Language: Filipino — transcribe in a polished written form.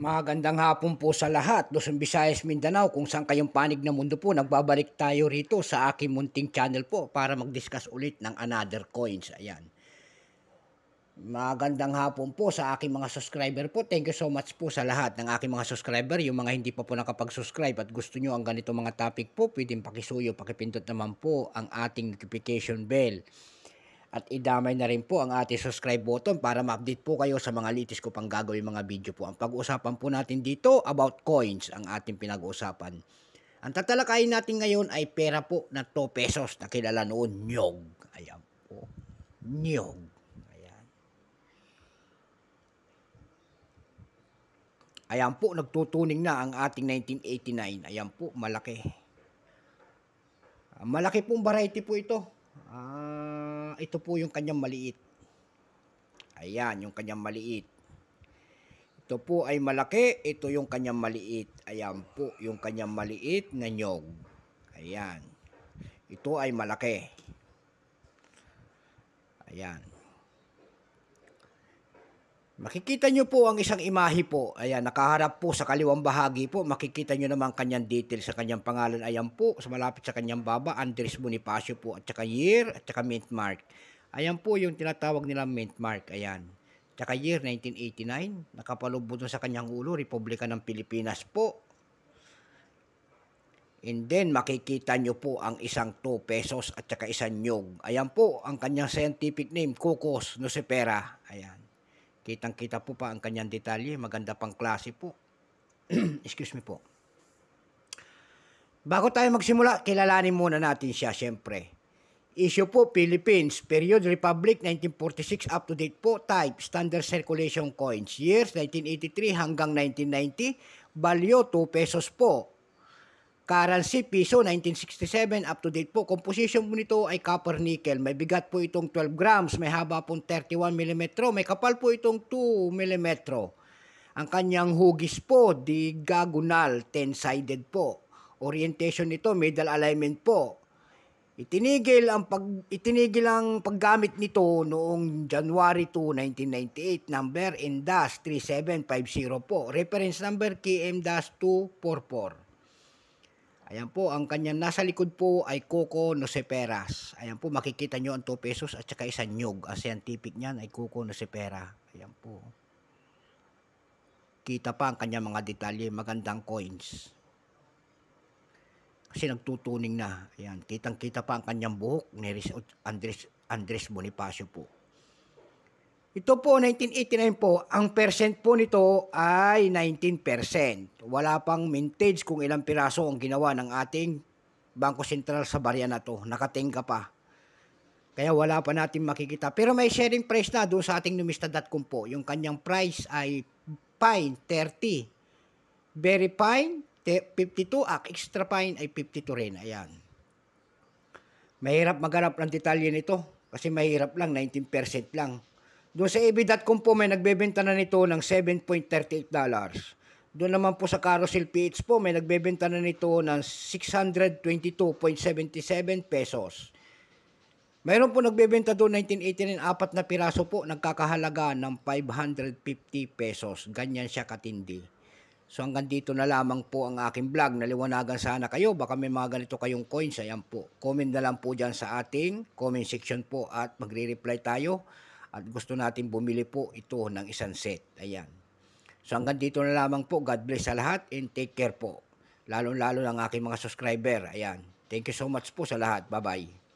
Magandang hapon po sa lahat, Luzon, Visayas, Mindanao, kung saan kayong panig ng mundo po. Nagbabalik tayo rito sa aking munting channel po para mag-discuss ulit ng another coins. Ayan. Magandang hapon po sa aking mga subscriber po. Thank you so much po sa lahat ng aking mga subscriber. Yung mga hindi pa po nakapag-subscribe at gusto nyo ang ganito mga topic po, pwedeng pakisuyo, pakipindot naman po ang ating notification bell. At idamay na rin po ang ating subscribe button para ma-update po kayo sa mga latest ko pang gagawin mga video po. Ang pag-uusapan po natin dito about coins ang ating pinag-uusapan. Ang tatalakayin natin ngayon ay pera po na 2 pesos na kilala noon nyog. Ayan po. Nyog. Ayan. Ayan po, nagtutuning na ang ating 1989. Ayan po, malaki. Malaki pong variety po ito. Ito po yung kanyang maliit. Ayan, yung kanyang maliit. Ito po ay malaki. Ito yung kanyang maliit. Ayan po, yung kanyang maliit na nyog. Ayan. Ito ay malaki. Ayan. Makikita nyo po ang isang imahe po. Ayan, nakaharap po sa kaliwang bahagi po. Makikita nyo naman kanyang detail sa kanyang pangalan. Ayan po, sa malapit sa kanyang baba, Andres Bonifacio po. At saka year, at saka mint mark. Ayan po yung tinatawag nilang mint mark. Ayan. At saka year, 1989. Nakapalubod sa kanyang ulo, Republika ng Pilipinas po. And then, makikita nyo po ang isang 2 pesos at saka isang nyog. Ayan po, ang kanyang scientific name, Cocos nocifera. Ayan. Kitang-kita po pa ang kanyang detalye. Maganda pang klase po. Excuse me po. Bago tayo magsimula, kilalanin muna natin siya, syempre. Issue po, Philippines. Period, Republic, 1946 up to date po. Type, Standard Circulation Coins. Years, 1983 hanggang 1990. Value, 2 pesos po. Currency, piso, 1967, up to date po. Composition po nito ay copper nickel. May bigat po itong 12 grams. May haba pong 31 mm. May kapal po itong 2 mm. Ang kanyang hugis po, diagonal, 10-sided po. Orientation nito, middle alignment po. Itinigil ang paggamit nito noong January 2, 1998. Number INDAS 3750 po. Reference number KM-244. Ayan po, ang kanyang nasa likod po ay Coco nociferas. Ayan po, makikita nyo ang 2 pesos at saka isang nyog. Ang scientific niyan ay Coco nocifera. Ayan po. Kita pa ang kanyang mga detalye, magandang coins. Kasi nagtutuning na. Ayan, kitang-kita pa ang kanyang buhok ni Andres Bonifacio po. Ito po, 1989 po, ang percent po nito ay 19%. Wala pang mintage kung ilang piraso ang ginawa ng ating Bangko Sentral sa barya na to. Nakatingka pa. Kaya wala pa natin makikita. Pero may sharing price na doon sa ating numista.com po. Yung kanyang price ay fine, 30. Very fine, 52. Extra fine ay 52 rin. Ayan. Mahirap maghanap ng detalye nito. Kasi mahirap lang, 19% lang. Doon sa AB.com po may nagbebenta na nito ng $7.38. Doon naman po sa Carousel PH po may nagbebenta na nito ng 622.77 pesos. Mayroon po nagbebenta doon 1989, 4 na piraso po, nagkakahalaga ng 550 pesos. Ganyan siya katindi. So hanggang dito na lamang po ang aking vlog. Naliwanagan sana kayo. Baka may mga ganito kayong coins. Ayan po. Comment na lang po dyan sa ating comment section po at magre-reply tayo. At gusto natin bumili po ito ng isang set. Ayan. So hanggang dito na lamang po. God bless sa lahat and take care po. Lalo-lalo ng aking mga subscriber. Ayan. Thank you so much po sa lahat. Bye-bye.